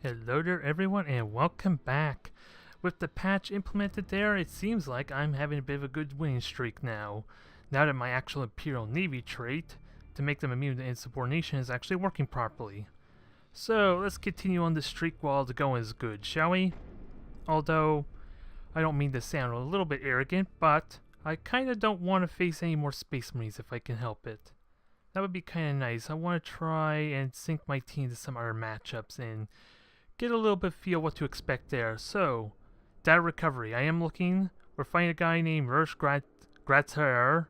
Hello there everyone and welcome back. With the patch implemented there, it seems like I'm having a bit of a good winning streak now. Now that my actual Imperial Navy trait, to make them immune to insubordination, is actually working properly. So let's continue on this streak while the going is good, shall we? Although, I don't mean to sound a little bit arrogant, but I kinda don't want to face any more Space Marines if I can help it. That would be kinda nice. I want to try and sync my team to some other matchups and get a little bit feel what to expect there. So, data recovery. I am looking. We're fighting a guy named Gratzer.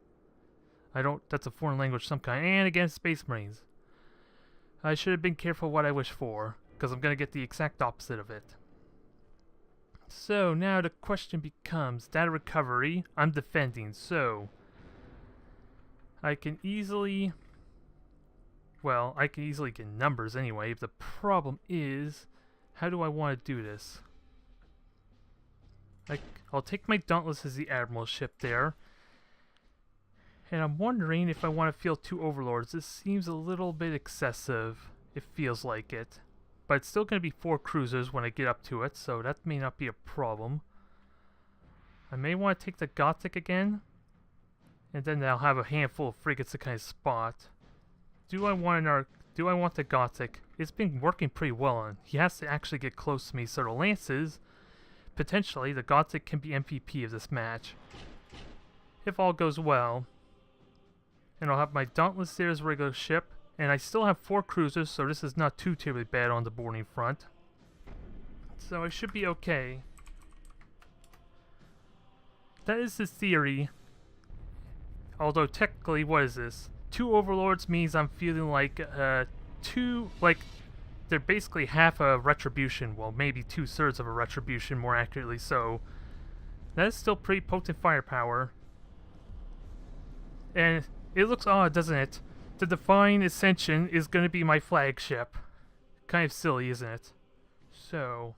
That's a foreign language of some kind. And against Space Marines. I should have been careful what I wish for, because I'm going to get the exact opposite of it. So, now the question becomes, data recovery. I'm defending, so I can easily get numbers anyway. The problem is, how do I want to do this? I'll take my Dauntless as the Admiral ship there. And I'm wondering if I want to field 2 Overlords. This seems a little bit excessive. It feels like it. But it's still going to be 4 cruisers when I get up to it, so that may not be a problem. I may want to take the Gothic again. And then I'll have a handful of frigates to kind of spot. Do I want the Gothic? It's been working pretty well on. He has to actually get close to me, so the Lances, potentially, the Gothic can be MVP of this match. If all goes well. And I'll have my Dauntless there as a regular ship. And I still have 4 cruisers, so this is not too terribly bad on the boarding front. So I should be okay. That is the theory. Although technically, what is this? 2 Overlords means I'm feeling like they're basically half a Retribution. Well, maybe 2/3 of a Retribution, more accurately. So that is still pretty potent firepower. And it looks odd, doesn't it? The Divine Ascension is going to be my flagship. Kind of silly, isn't it? So,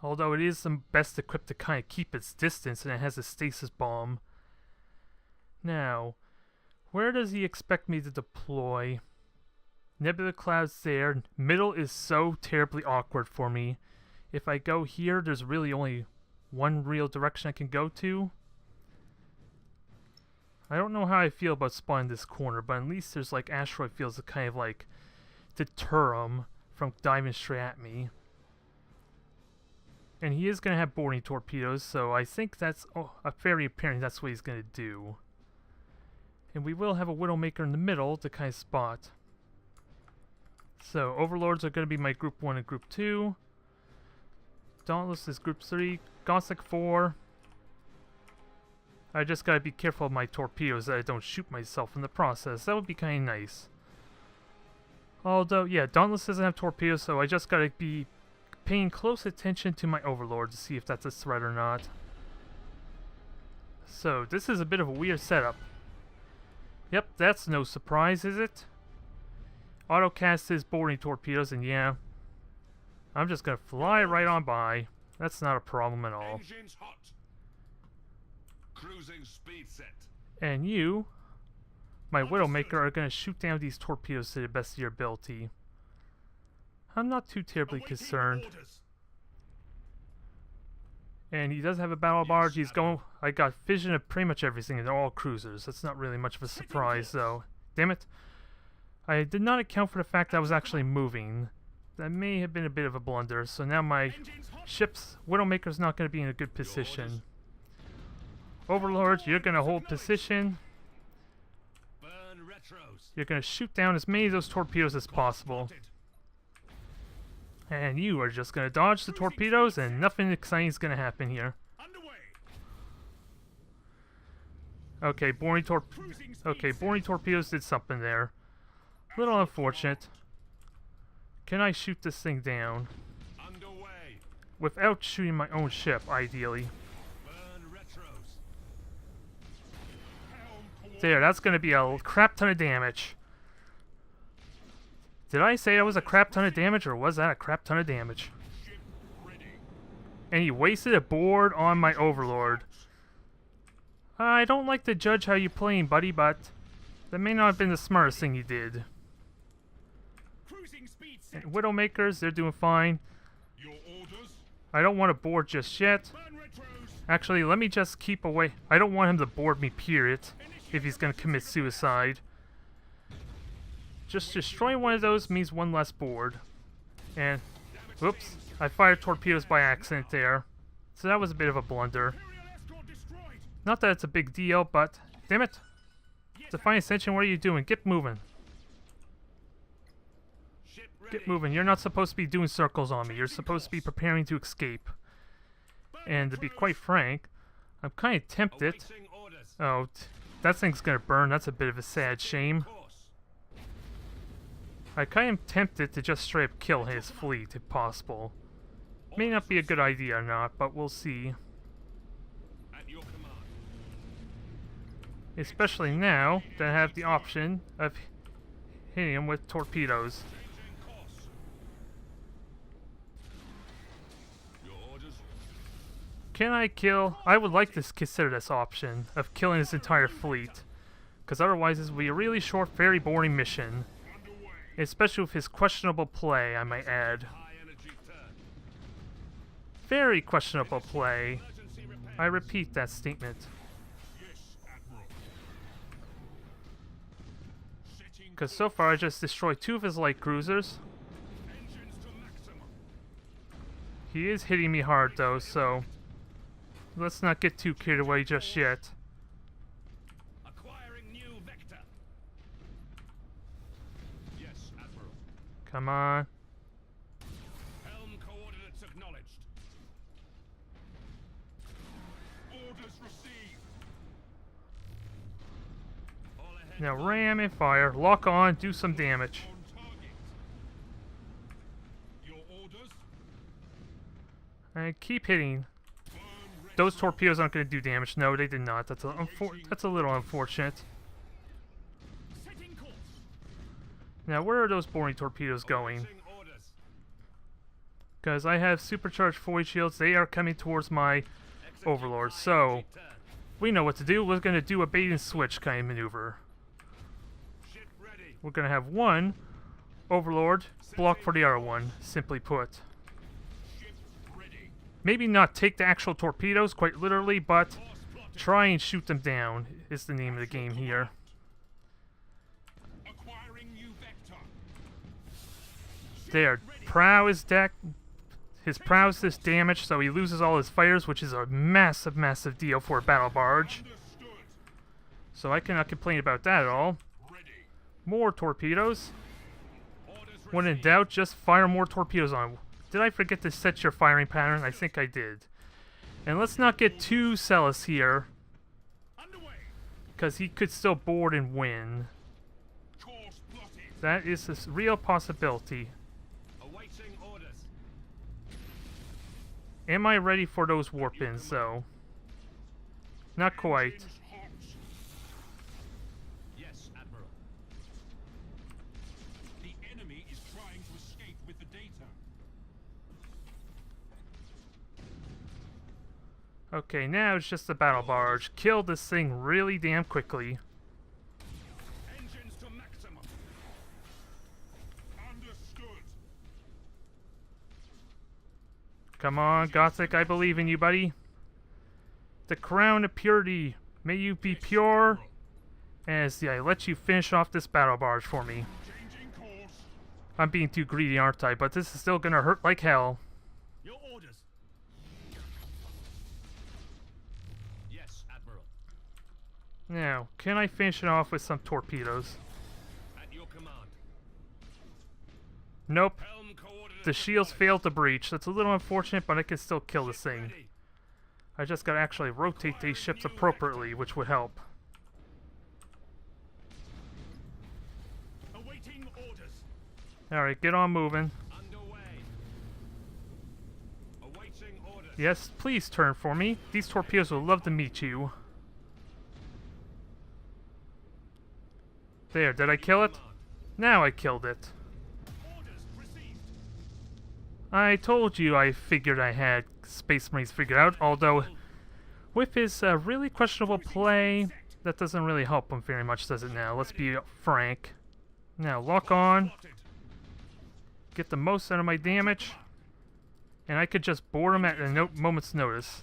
although it is the best equipped to kind of keep its distance, and it has a stasis bomb. Now, where does he expect me to deploy? Nebula Cloud's there. Middle is so terribly awkward for me. If I go here, there's really only one real direction I can go to. I don't know how I feel about spawning this corner, but at least there's like asteroid fields that kind of like deter him from diving straight at me. And he is going to have boarding torpedoes, so I think that's very apparent that's what he's going to do. And we will have a Widowmaker in the middle to kind of spot. So, Overlords are going to be my Group 1 and Group 2. Dauntless is Group 3. Gothic 4. I just gotta be careful of my torpedoes that I don't shoot myself in the process. That would be kind of nice. Although, yeah, Dauntless doesn't have torpedoes, so I just gotta be paying close attention to my Overlord to see if that's a threat or not. So, this is a bit of a weird setup. Yep, that's no surprise, is it? Autocast his boarding torpedoes, and yeah, I'm just gonna fly right on by. That's not a problem at all. Engines hot. Cruising speed set. And you, my Widowmaker, are gonna shoot down these torpedoes to the best of your ability. I'm not too terribly concerned. And he does have a battle barge. He's going. I got vision of pretty much everything, and they're all cruisers. That's not really much of a surprise, though. Damn it. I did not account for the fact that I was actually moving. That may have been a bit of a blunder. So now my ship's Widowmaker's not going to be in a good position. Overlord, you're going to hold position. You're going to shoot down as many of those torpedoes as possible. And you are just going to dodge the torpedoes, and nothing exciting is going to happen here. Okay, boarding torpedoes did something there. A little unfortunate. Can I shoot this thing down? Without shooting my own ship, ideally. There, that's going to be a crap ton of damage. Did I say that was a crap ton of damage, or was that a crap ton of damage? And he wasted a board on my Overlord. I don't like to judge how you're playing, buddy, but that may not have been the smartest thing you did. And Widowmakers, they're doing fine. Your orders? I don't want to board just yet. Man retros. Actually, let me just keep away. I don't want him to board me, period, if he's going to commit suicide. Just destroying one of those means one less board. And, whoops, I fired torpedoes by accident there. So that was a bit of a blunder. Imperial escort destroyed. Not that it's a big deal, but, damn it. Defiant Ascension, what are you doing? Get moving. Ship ready. Get moving. You're not supposed to be doing circles on me. You're supposed to be preparing to escape. And to be quite frank, I'm kind of tempted. Awaiting orders. Oh, that thing's gonna burn. That's a bit of a sad shame. Course. I kind of tempted to just straight up kill his fleet if possible. May not be a good idea or not, but we'll see. At your command. Especially now that I have the option of hitting him with torpedoes. Changing course. Your orders? Can I kill? I would like to consider this option of killing his entire fleet. Because otherwise this will be a really short, very boring mission. Underway. Especially with his questionable play, I might add. High energy turn. Very questionable play. Emergency repair. I repeat that statement. Yes, Admiral. Setting Because so far I just destroyed 2 of his light cruisers. engines to maximum. He is hitting me hard though, so let's not get too carried away just yet. Acquiring new vector. Yes, Admiral. Come on. Helm coordinates acknowledged. Orders received. All ahead. Now ram and fire. Lock on, do some damage. On target. Your orders? And keep hitting. Firm ready. Those torpedoes aren't going to do damage. No, they did not. That's a little unfortunate. Setting course. Now where are those boring torpedoes going? Awaiting orders. Because I have supercharged void shields. They are coming towards my overlord. So Turn. we know what to do. We're going to do a bait and switch kind of maneuver. Ship ready. We're going to have one overlord block for the other one, simply put. Ship ready. Maybe not take the actual torpedoes quite literally, but Course plotted. try and shoot them down is the name of the game here. Acquiring new vector. Ship There, ready. prow is deck. His prow's this damage, so he loses all his fires, which is a massive, massive deal for a battle barge. Understood. So I cannot complain about that at all. Ready. More torpedoes. Orders When in received. doubt, just fire more torpedoes on him. Did I forget to set your firing pattern? I think I did. And let's not get too zealous here, Underway. because he could still board and win. Course plotted. That is a real possibility. Awaiting orders. Am I ready for those warp-ins, though? Not quite. Engines hot. Yes, Admiral. The enemy is trying to escape with the data. Okay, now it's just the battle barge. Kill this thing really damn quickly. Engines to maximum. Understood. Come on, Gothic, I believe in you, buddy. The crown of purity. May you be pure. As I let you finish off this battle barge for me. Changing course. I'm being too greedy, aren't I? But this is still gonna hurt like hell. Your orders. Yes, Admiral. Now, can I finish it off with some torpedoes? At your command. Nope. Helm coordinates. The shields failed to breach. That's a little unfortunate, but I can still kill this thing. Ready. I just gotta actually rotate these ships appropriately, which would help. Awaiting orders. Alright, get on moving. Underway. Awaiting orders. Yes, please turn for me. These torpedoes would love to meet you. There, did I kill it? Now I killed it. Orders received. I told you I figured I had Space Marines figured out, although with his really questionable play, that doesn't really help him very much, does it now? Let's be frank. Now, lock on. Plotted. get the most out of my damage. And I could just board them at a moment's notice.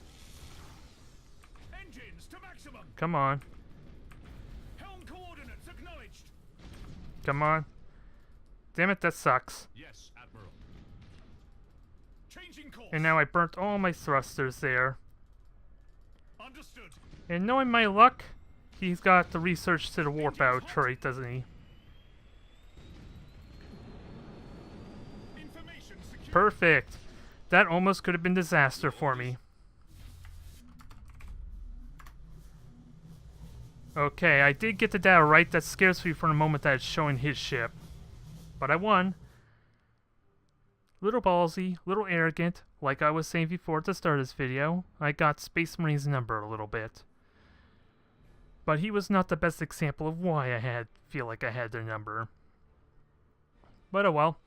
Engines to maximum. Come on. Helm coordinates acknowledged. Come on. Damn it, that sucks. Yes, Admiral. Changing course. And now I burnt all my thrusters there. Understood. And knowing my luck, he's got the research to the warp out trait, doesn't he? Information secure. Perfect. That almost could have been disaster for me. Okay, I did get the data right. That scares me for the moment that it's showing his ship. But I won. Little ballsy, little arrogant, like I was saying before at the start of this video. I got Space Marine's number a little bit. But he was not the best example of why I feel like I had their number. But oh well.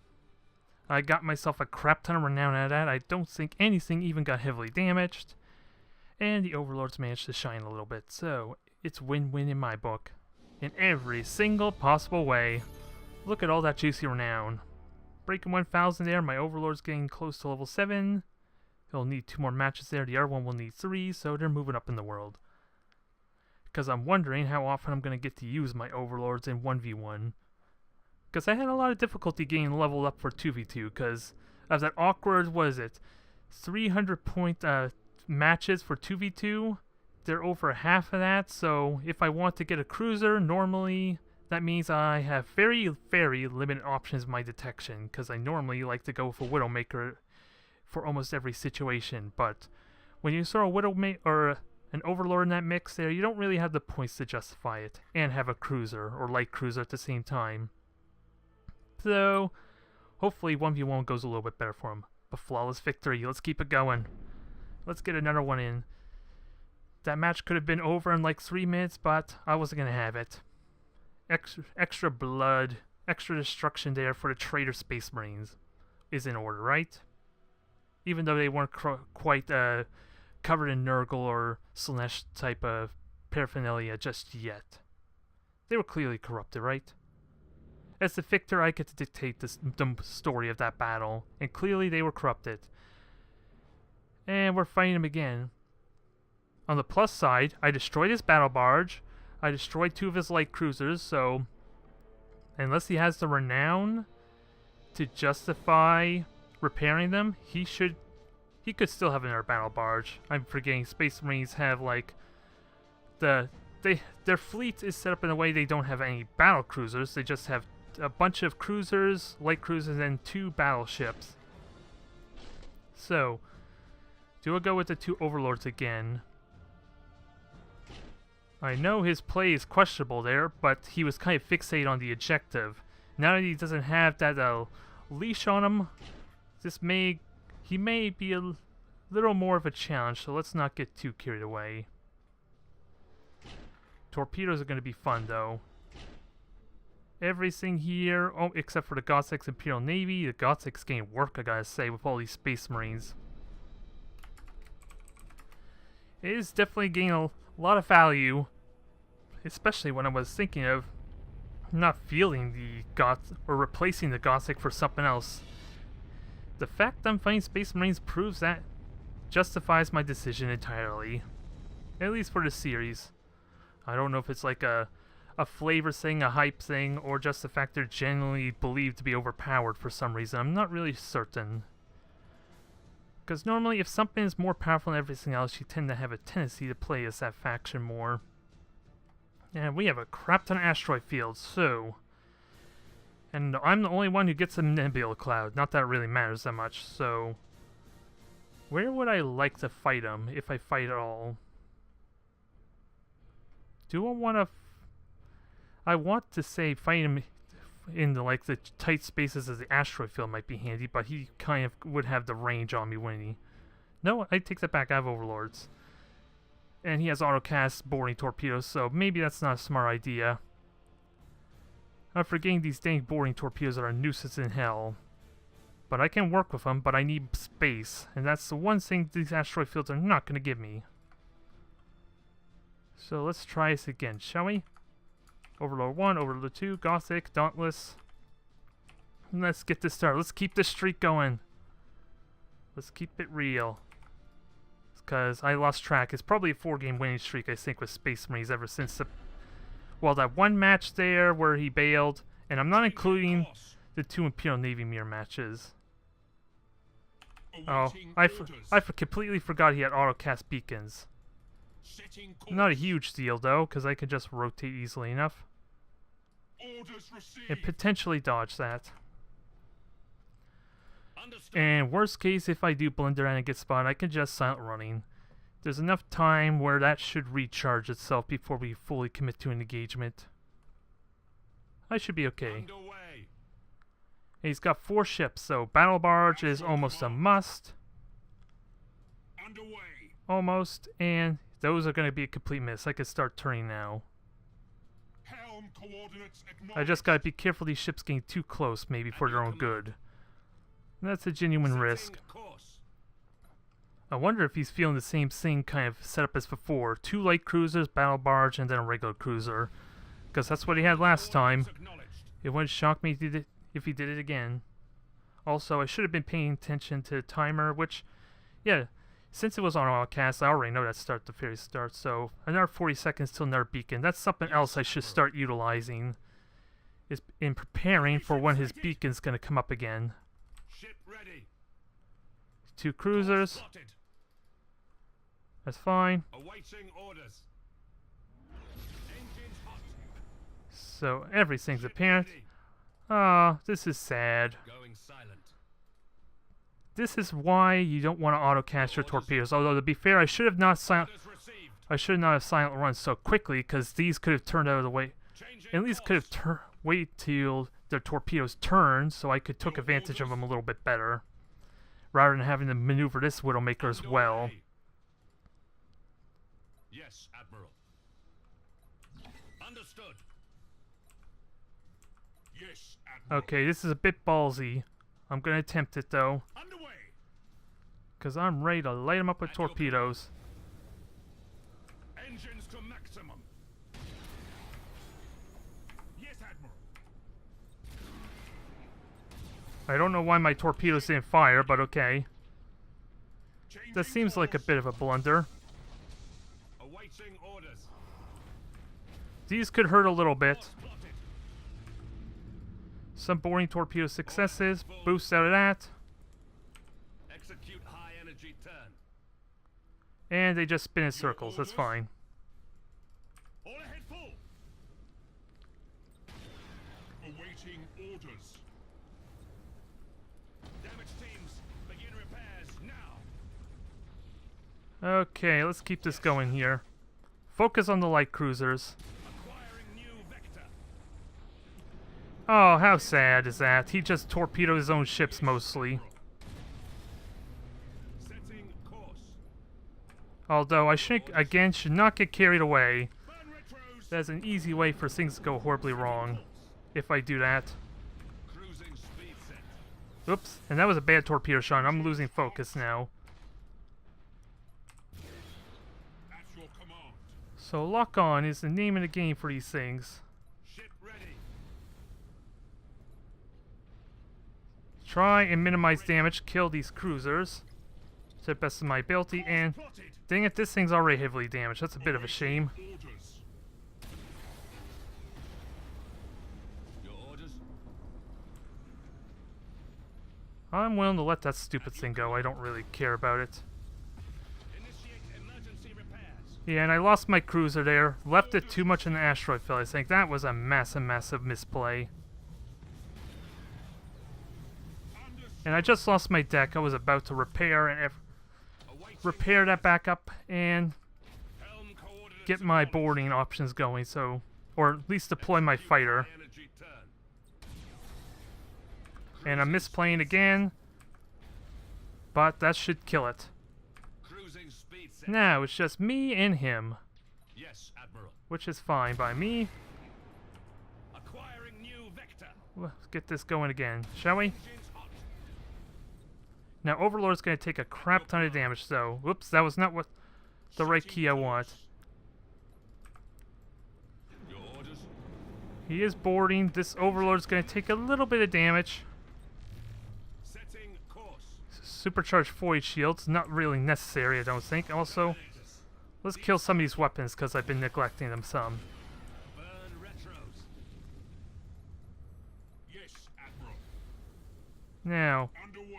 I got myself a crap ton of renown out of that. I don't think anything even got heavily damaged. And the Overlords managed to shine a little bit. So, it's win-win in my book. In every single possible way. Look at all that juicy renown. Breaking 1,000 there. My Overlord's getting close to level 7. He'll need 2 more matches there. The other one will need 3. So, they're moving up in the world. Because I'm wondering how often I'm going to get to use my Overlords in 1v1. Because I had a lot of difficulty getting leveled up for 2v2, because of that awkward, what is it, 300 point matches for 2v2, they're over half of that, so if I want to get a cruiser, normally, that means I have very, very limited options of my detection, because I normally like to go with a Widowmaker for almost every situation, but when you throw a Widowmaker, or an Overlord in that mix there, you don't really have the points to justify it, and have a cruiser, or light cruiser at the same time. So, hopefully 1v1 goes a little bit better for him. But flawless victory. Let's keep it going. Let's get another one in. That match could have been over in like 3 minutes, but I wasn't going to have it. Extra blood, extra destruction there for the traitor Space Marines is in order, right? Even though they weren't quite covered in Nurgle or Slaanesh type of paraphernalia just yet. They were clearly corrupted, right? As the victor, I get to dictate the story of that battle, and clearly they were corrupted. And we're fighting him again. On the plus side, I destroyed his battle barge, I destroyed 2 of his light cruisers, so unless he has the renown to justify repairing them, he could still have another battle barge. I'm forgetting Space Marines have like their fleet is set up in a way they don't have any battle cruisers, they just have a bunch of cruisers, light cruisers, and 2 battleships. So, do I go with the 2 Overlords again? I know his play is questionable there, but he was kind of fixated on the objective. Now that he doesn't have that leash on him, he may be a little more of a challenge, so let's not get too carried away. Torpedoes are going to be fun, though. Everything here, oh, except for the God-6 Imperial Navy. The God-6 getting work, I gotta say, with all these Space Marines. It is definitely gaining a lot of value, especially when I was thinking of not fielding the or replacing the God-6 for something else. The fact I'm fighting Space Marines proves that justifies my decision entirely, at least for the series. I don't know if it's like a flavor thing, a hype thing, or just the fact they're genuinely believed to be overpowered for some reason. I'm not really certain. Because normally if something is more powerful than everything else, you tend to have a tendency to play as that faction more. And we have a crap ton of asteroid fields, so... And I'm the only one who gets a nebula cloud. Not that it really matters that much, so... Where would I like to fight them, if I fight at all? Do I want to... I want to say fight him in the tight spaces of the asteroid field might be handy, but he kind of would have the range on me, wouldn't he? No, I take that back. I have Overlords. And he has autocast boarding torpedoes, so maybe that's not a smart idea. I'm forgetting these dang boarding torpedoes are a nuisance in hell. But I can work with them, but I need space. And that's the one thing these asteroid fields are not going to give me. So let's try this again, shall we? Overlord 1, Overlord 2, Gothic, Dauntless. Let's get this started. Let's keep this streak going. Let's keep it real. Because I lost track. It's probably a 4-game winning streak, I think, with Space Marines ever since the... Well, that one match there where he bailed. And I'm not including the 2 Imperial Navy mirror matches. Oh, I completely forgot he had autocast beacons. Not a huge deal, though, because I can just rotate easily enough. And potentially dodge that. And worst case, if I do blunder and I get spotted, I can just silent running. There's enough time where that should recharge itself before we fully commit to an engagement. I should be okay. And he's got 4 ships, so battle barge is almost a must. Almost, and those are going to be a complete miss. I could start turning now. I just got to be careful these ships getting too close, maybe for their own good. That's a genuine risk. I wonder if he's feeling the same thing kind of setup as before. 2 light cruisers, battle barge, and then a regular cruiser. Because that's what he had last time. It wouldn't shock me if he did it again. Also, I should have been paying attention to the timer, which, yeah, since it was on autocast, I already know that start the ferry starts. So another 40 seconds till another beacon. That's something else I should start utilizing. Is in preparing for when his beacon's going to come up again. 2 cruisers. That's fine. So everything's apparent. Ah, this is sad. This is why you don't want to autocast your torpedoes. Although to be fair, I should not have silent run so quickly, because these could have turned out of the way. At least could have wait till their torpedoes turn, so I could took advantage of them a little bit better, rather than having to maneuver this Widowmaker as well. Yes, Admiral. Understood. Yes, Admiral. Okay, this is a bit ballsy. I'm gonna attempt it though, because I'm ready to light them up with torpedoes. Engines to maximum. Yes, Admiral. I don't know why my torpedoes didn't fire, but okay. That seems like a bit of a blunder. Awaiting orders. These could hurt a little bit. Some boarding torpedo successes. Boost out of that. Execute high energy turn. And they just spin in circles. That's fine. All ahead full. Awaiting orders. Damage teams, begin repairs now. Okay, let's keep this going here. Focus on the light cruisers. Acquiring new vector. Oh, how sad is that? He just torpedoed his own ships mostly. Setting course. Although I should not get carried away. Burn retros. That's an easy way for things to go horribly wrong if I do that. Cruising speed set. Oops, and that was a bad torpedo shot. I'm losing focus now. At your command. So lock on is the name of the game for these things. Ship ready. Try and minimize damage, kill these cruisers to the best of my ability, and Plotted. dang it, this thing's already heavily damaged. That's a bit of a shame. Orders. Your orders. I'm willing to let that stupid thing go. I don't really care about it. Initiate emergency repairs. Yeah, and I lost my cruiser there. Left it too much in the asteroid field. I think that was a massive misplay. And I just lost my deck. I was about to repair and repair that back up and Helm coordinates get my boarding options going, so, or at least deploy my fighter. high energy turn. And I'm misplaying again, but that should kill it. Cruising speed set. Now it's just me and him, Yes, Admiral. which is fine by me. Acquiring new vector. Let's get this going again, shall we? Engines hot. Now Overlord's going to take a crap ton of damage, though. Whoops, that was not what the right key I want. Your orders. He is boarding. This Overlord's going to take a little bit of damage. supercharged void shields. Not really necessary, I don't think. Also, let's kill some of these weapons because I've been neglecting them some. Burn retros. Yes, Admiral. Now, Underway.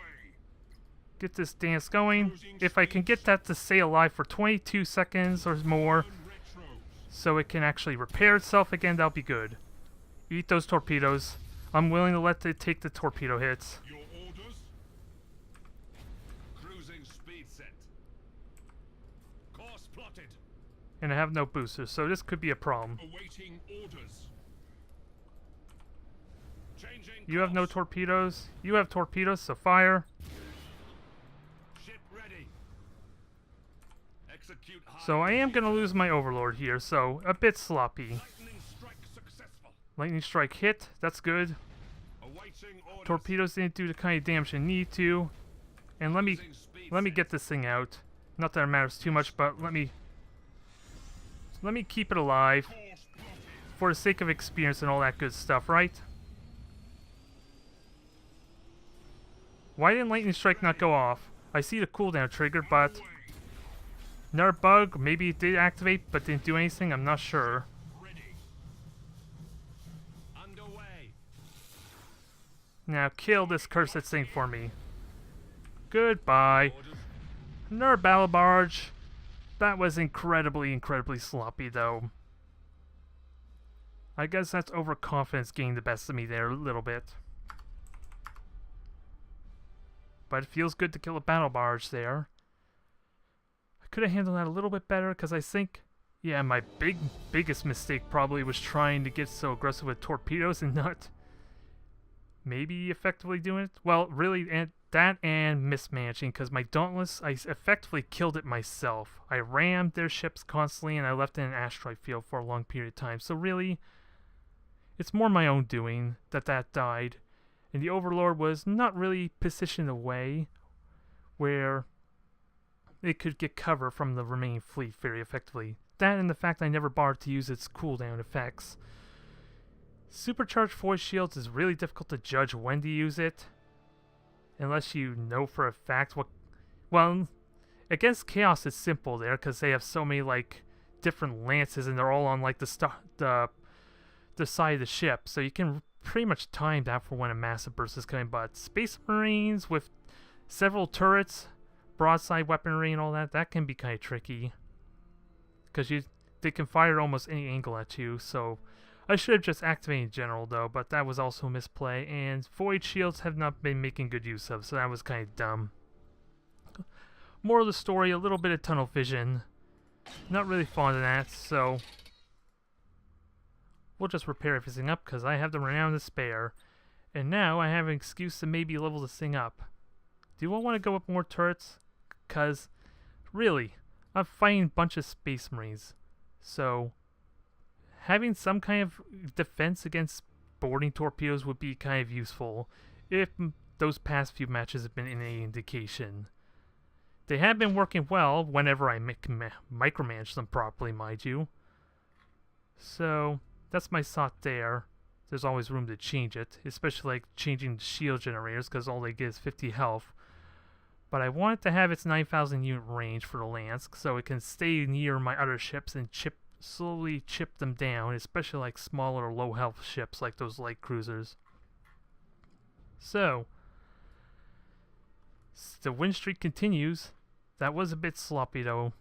get this dance going. If I can get that to stay alive for 22 seconds or more, Burn retros. so it can actually repair itself again, that'll be good. Eat those torpedoes. I'm willing to let it take the torpedo hits. Your orders? Cruising speed set. Course plotted. And I have no boosters, so this could be a problem. Awaiting orders. Changing You have no course. torpedoes. You have torpedoes, so fire. Ship ready. Execute high So I am going to lose my overlord here, so a bit sloppy. lightning strike successful. Lightning strike hit, that's good. Awaiting orders. Torpedoes didn't do the kind of damage they need to. And let me Cruising speed let me set. get this thing out. Not that it matters too much, but let me keep it alive Course plotted. for the sake of experience and all that good stuff, right? Why didn't lightning strike not go off? I see the cooldown trigger, but Away. another bug. Maybe it did activate, but didn't do anything. I'm not sure. Ready. Underway. Now kill this cursed thing for me. Goodbye. Orders. Another battle barge. That was incredibly sloppy, though. I guess that's overconfidence getting the best of me there a little bit. But it feels good to kill a battle barge there. I could have handled that a little bit better, because I think, yeah, my biggest mistake probably was trying to get so aggressive with torpedoes and not maybe effectively doing it. Well, really, and that and mismanaging, because my Dauntless, I effectively killed it myself. I rammed their ships constantly, and I left it in an asteroid field for a long period of time. So really, it's more my own doing that died. And the Overlord was not really positioned away where it could get cover from the remaining fleet very effectively. That and the fact I never bothered to use its cooldown effects. Supercharged void shields is really difficult to judge when to use it, unless you know for a fact what... Well, against Chaos it's simple there, because they have so many, like, different lances, and they're all on, like, the side of the ship, so you can pretty much time that for when a massive burst is coming. But Space Marines with several turrets, broadside weaponry and all that, that can be kind of tricky, because they can fire almost any angle at you. So I should have just activated General though, but that was also a misplay, and void shields have not been making good use of, so that was kind of dumb. Moral of the story, a little bit of tunnel vision. Not really fond of that, so we'll just repair everything up, because I have the renown to spare. And now I have an excuse to maybe level this thing up. Do I want to go with more turrets? Because, really, I'm fighting a bunch of Space Marines. So, having some kind of defense against boarding torpedoes would be kind of useful, if those past few matches have been any indication. They have been working well whenever I micromanage them properly, mind you. So that's my thought there. There's always room to change it, especially like changing the shield generators, because all they get is 50 health. But I want it to have its 9,000 unit range for the Lance, so it can stay near my other ships and slowly chip them down, especially like smaller low health ships like those light cruisers. So, the win streak continues. That was a bit sloppy though,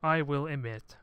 I will admit.